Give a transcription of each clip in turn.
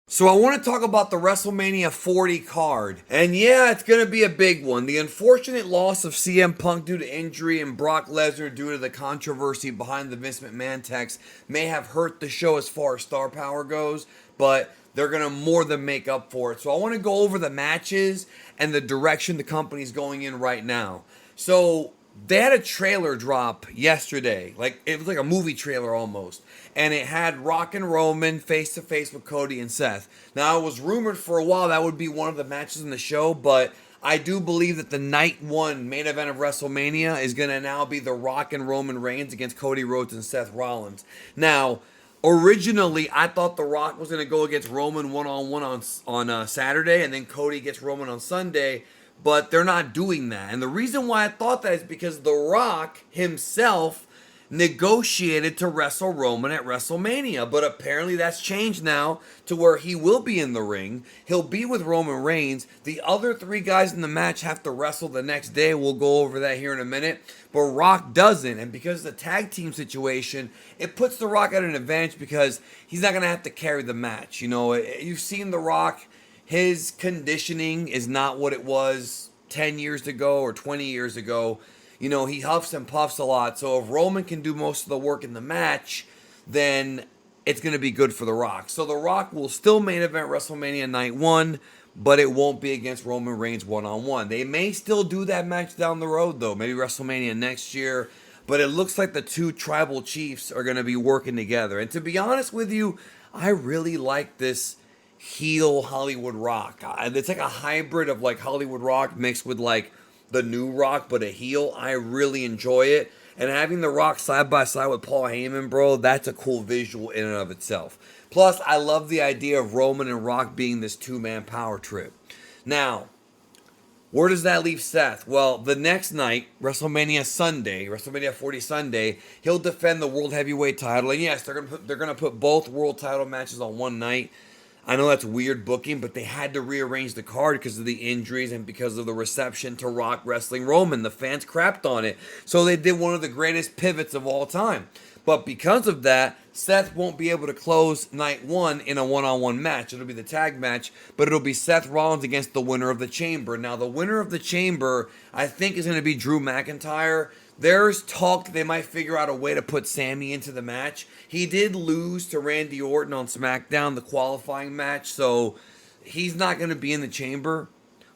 So I want to talk about the WrestleMania 40 card. And yeah, it's going to be a big one. The unfortunate loss of CM Punk due to injury and Brock Lesnar due to the controversy behind the Vince McMahon text may have hurt the show as far as star power goes, but they're going to more than make up for it. So I want to go over the matches and the direction the company's going in right now. So they had a trailer drop yesterday. Like it was like a movie trailer almost. And it had Rock and Roman face to face with Cody and Seth. Now it was rumored for a while that would be one of the matches in the show, but I do believe that the night one main event of WrestleMania is going to now be the Rock and Roman Reigns against Cody Rhodes and Seth Rollins. Now, originally I thought The Rock was going to go against Roman one-on-one on Saturday, and then Cody gets Roman on Sunday, but they're not doing that. And the reason why I thought that is because The Rock himself negotiated to wrestle Roman at WrestleMania, but apparently that's changed now to where he will be in the ring. He'll be with Roman Reigns. The other three guys in the match have to wrestle the next day. We'll go over that here in a minute. But Rock doesn't, and because of the tag team situation, it puts The Rock at an advantage because he's not going to have to carry the match. You know, you've seen The Rock. His conditioning is not what it was 10 years ago or 20 years ago. You know, he huffs and puffs a lot. So if Roman can do most of the work in the match, then it's going to be good for The Rock. So The Rock will still main event WrestleMania Night 1, but it won't be against Roman Reigns one-on-one. They may still do that match down the road, though. Maybe WrestleMania next year. But it looks like the two tribal chiefs are going to be working together. And to be honest with you, I really like this heel Hollywood Rock. It's like a hybrid of like Hollywood Rock mixed with like the new Rock, but a heel. I really enjoy it. And having The Rock side by side with Paul Heyman, bro, that's a cool visual in and of itself. Plus, I love the idea of Roman and Rock being this two-man power trip. Now, where does that leave Seth? Well, the next night, WrestleMania Sunday, WrestleMania 40 Sunday, he'll defend the World Heavyweight title. And yes, they're gonna put both world title matches on one night. I know that's weird booking, but they had to rearrange the card because of the injuries and because of the reception to Rock wrestling Roman. The fans crapped on it. So they did one of the greatest pivots of all time. But because of that, Seth won't be able to close night one in a one-on-one match. It'll be the tag match, but it'll be Seth Rollins against the winner of the Chamber. Now, the winner of the Chamber, I think, is going to be Drew McIntyre. There's talk that they might figure out a way to put Sammy into the match. He did lose to Randy Orton on SmackDown, the qualifying match, so he's not going to be in the Chamber.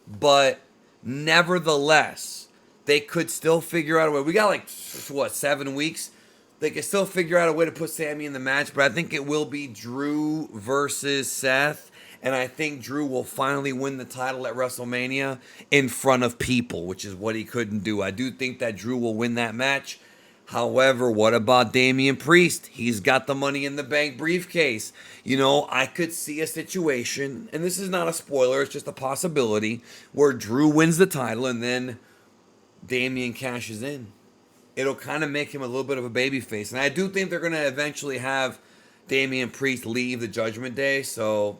But nevertheless, they could still figure out a way. We got like, 7 weeks? They could still figure out a way to put Sammy in the match, but I think it will be Drew versus Seth. And I think Drew will finally win the title at WrestleMania in front of people, which is what he couldn't do. I do think that Drew will win that match. However, what about Damian Priest? He's got the Money in the Bank briefcase. You know, I could see a situation, and this is not a spoiler, it's just a possibility, where Drew wins the title and then Damian cashes in. It'll kind of make him a little bit of a babyface. And I do think they're going to eventually have Damian Priest leave the Judgment Day, so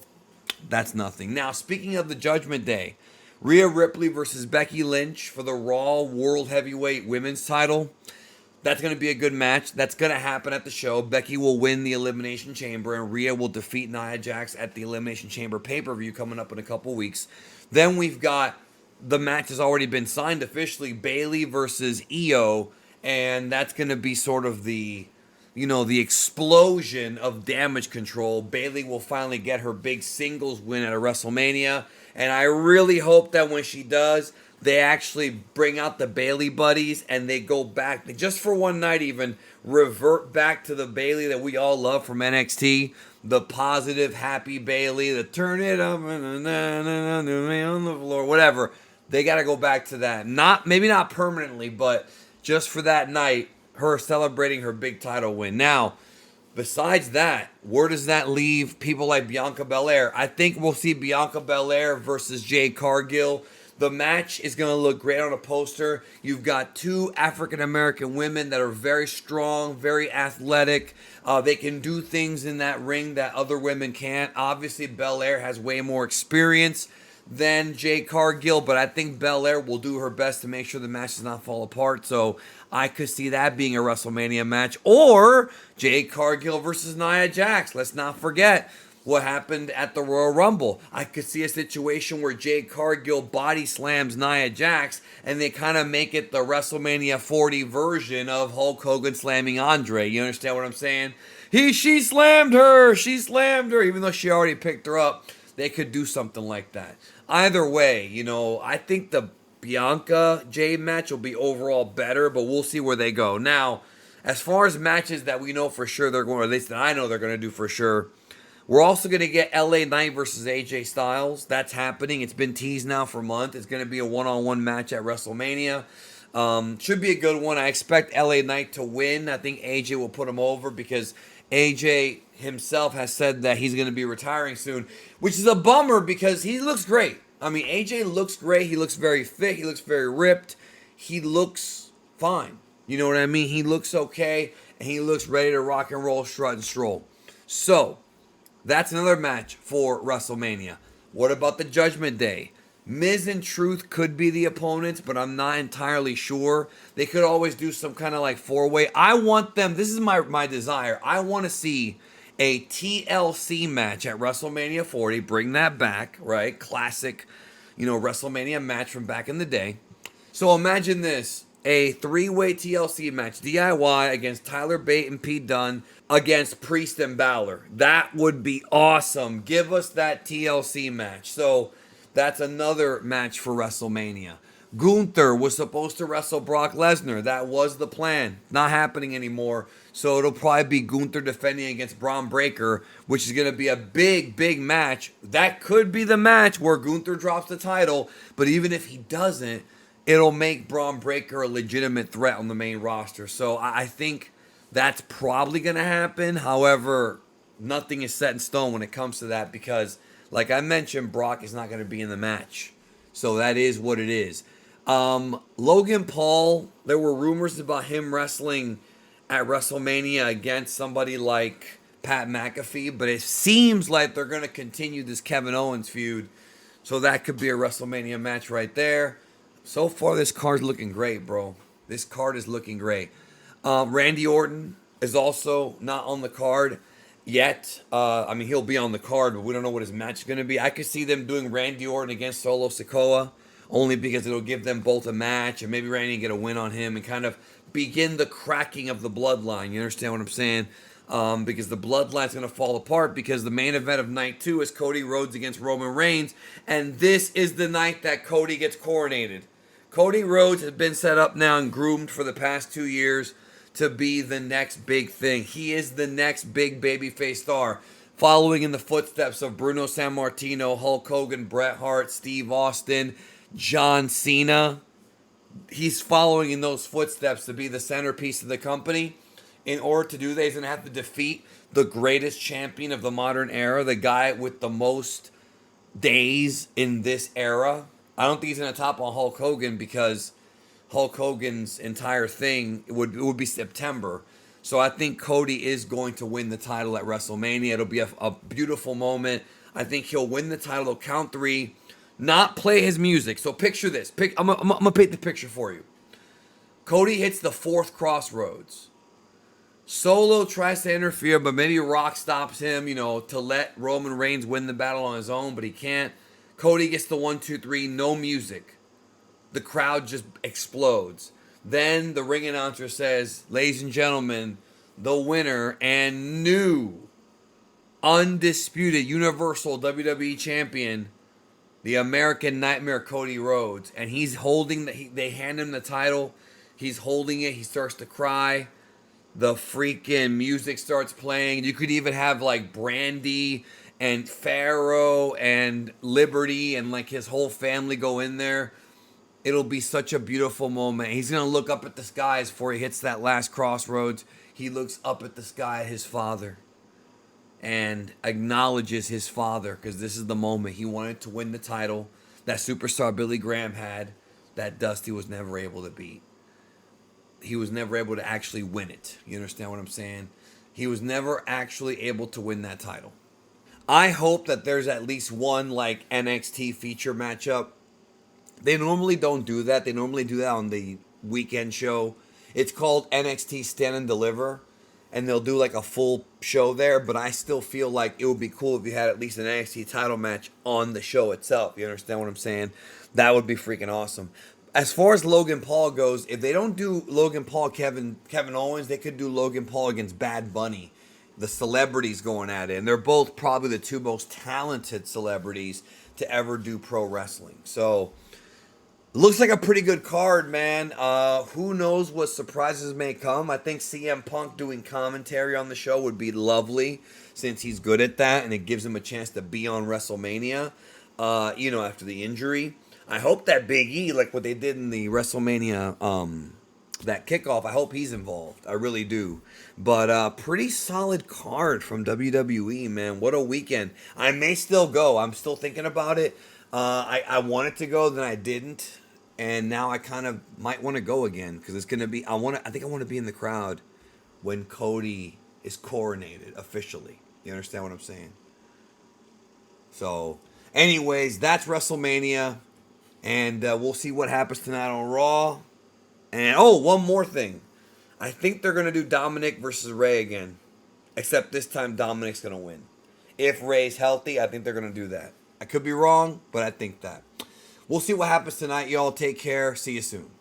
that's nothing. Now, speaking of the Judgment Day, Rhea Ripley versus Becky Lynch for the Raw World Heavyweight Women's title. That's going to be a good match. That's going to happen at the show. Becky will win the Elimination Chamber, and Rhea will defeat Nia Jax at the Elimination Chamber pay-per-view coming up in a couple weeks. Then we've got the match has already been signed officially, Bayley versus Io, and that's going to be sort of the explosion of Damage Control. Bayley will finally get her big singles win at a WrestleMania. And I really hope that when she does, they actually bring out the Bayley buddies and they go back, just for one night even, revert back to the Bayley that we all love from NXT. The positive, happy Bayley, the turn it up and on the floor, whatever. They got to go back to that. Maybe not permanently, but just for that night, her celebrating her big title win. Now, besides that, where does that leave people like Bianca Belair? I think we'll see Bianca Belair versus Jade Cargill. The match is going to look great on a poster. You've got two African-American women that are very strong, very athletic. They can do things in that ring that other women can't. Obviously, Belair has way more experience than Jade Cargill, but I think Belair will do her best to make sure the match does not fall apart. So I could see that being a WrestleMania match. Or Jade Cargill versus Nia Jax. Let's not forget, what happened at the Royal Rumble. I could see a situation where Jade Cargill body slams Nia Jax and they kind of make it the WrestleMania 40 version of Hulk Hogan slamming Andre. You understand what I'm saying? She slammed her. She slammed her. Even though she already picked her up, they could do something like that. Either way, I think the Bianca Jade match will be overall better, but we'll see where they go. Now, as far as matches that we know for sure they're going, or at least that I know they're going to do for sure, we're also going to get LA Knight versus AJ Styles. That's happening. It's been teased now for a month. It's going to be a one-on-one match at WrestleMania. Should be a good one. I expect LA Knight to win. I think AJ will put him over because AJ himself has said that he's going to be retiring soon, which is a bummer because he looks great. I mean, AJ looks great. He looks very fit. He looks very ripped. He looks fine. You know what I mean? He looks okay, and he looks ready to rock and roll, strut and stroll. So, that's another match for WrestleMania. What about the Judgment Day? Miz and Truth could be the opponents, but I'm not entirely sure. They could always do some kind of like four-way. I want them, this is my desire. I want to see a TLC match at WrestleMania 40. Bring that back, right? Classic, WrestleMania match from back in the day. So imagine this. A three-way TLC match, DIY against Tyler Bate and Pete Dunne against Priest and Balor. That would be awesome. Give us that TLC match. So that's another match for WrestleMania. Gunther was supposed to wrestle Brock Lesnar. That was the plan. Not happening anymore. So it'll probably be Gunther defending against Braun Breaker, which is going to be a big, big match. That could be the match where Gunther drops the title. But even if he doesn't, it'll make Braun Breaker a legitimate threat on the main roster. So I think that's probably going to happen. However, nothing is set in stone when it comes to that because, like I mentioned, Brock is not going to be in the match. So that is what it is. Logan Paul, there were rumors about him wrestling at WrestleMania against somebody like Pat McAfee, but it seems like they're going to continue this Kevin Owens feud. So that could be a WrestleMania match right there. So far, this card's looking great, bro. This card is looking great. Randy Orton is also not on the card yet. He'll be on the card, but we don't know what his match is going to be. I could see them doing Randy Orton against Solo Sikoa, only because it'll give them both a match, and maybe Randy can get a win on him and kind of begin the cracking of the bloodline. You understand what I'm saying? Because the bloodline's going to fall apart because the main event of night 2 is Cody Rhodes against Roman Reigns, and this is the night that Cody gets coronated. Cody Rhodes has been set up now and groomed for the past 2 years to be the next big thing. He is the next big babyface star, following in the footsteps of Bruno Sammartino, Hulk Hogan, Bret Hart, Steve Austin, John Cena. He's following in those footsteps to be the centerpiece of the company. In order to do that, he's going to have to defeat the greatest champion of the modern era, the guy with the most days in this era. I don't think he's going to top on Hulk Hogan because Hulk Hogan's entire thing would be September. So I think Cody is going to win the title at WrestleMania. It'll be a beautiful moment. I think he'll win the title. He'll count 3, not play his music. So picture this. I'm going to paint the picture for you. Cody hits the 4th crossroads. Solo tries to interfere, but maybe Rock stops him, to let Roman Reigns win the battle on his own, but he can't. Cody gets the 1, 2, 3, no music. The crowd just explodes. Then the ring announcer says, "Ladies and gentlemen, the winner and new, undisputed Universal WWE Champion, the American Nightmare Cody Rhodes." And he's holding, they hand him the title. He's holding it. He starts to cry. The freaking music starts playing. You could even have like Brandy and Pharaoh and Liberty and like his whole family go in there. It'll be such a beautiful moment. He's going to look up at the skies before he hits that last crossroads. He looks up at the sky at his father and acknowledges his father because this is the moment he wanted to win the title that superstar Billy Graham had, that Dusty was never able to beat. He was never able to actually win it. You understand what I'm saying? He was never actually able to win that title. I hope that there's at least one like NXT feature matchup. They normally don't do that. They normally do that on the weekend show. It's called NXT Stand and Deliver. and they'll do like a full show there. But I still feel like it would be cool if you had at least an NXT title match on the show itself. You understand what I'm saying? That would be freaking awesome. As far as Logan Paul goes, if they don't do Logan Paul, Kevin Owens, they could do Logan Paul against Bad Bunny. The celebrities going at it. And they're both probably the two most talented celebrities to ever do pro wrestling. So, looks like a pretty good card, man. Who knows what surprises may come. I think CM Punk doing commentary on the show would be lovely, since he's good at that, and it gives him a chance to be on WrestleMania, after the injury. I hope that Big E, like what they did in the WrestleMania, that kickoff, I hope he's involved. I really do. But pretty solid card from WWE, man. What a weekend. I may still go. I'm still thinking about it. I wanted to go, then I didn't. And now I kind of might want to go again, because it's going to be, I think I want to be in the crowd when Cody is coronated officially. You understand what I'm saying? So, anyways, that's WrestleMania. And we'll see what happens tonight on Raw. And, one more thing. I think they're going to do Dominic versus Ray again. Except this time Dominic's going to win. If Ray's healthy, I think they're going to do that. I could be wrong, but I think that. We'll see what happens tonight, y'all. Take care. See you soon.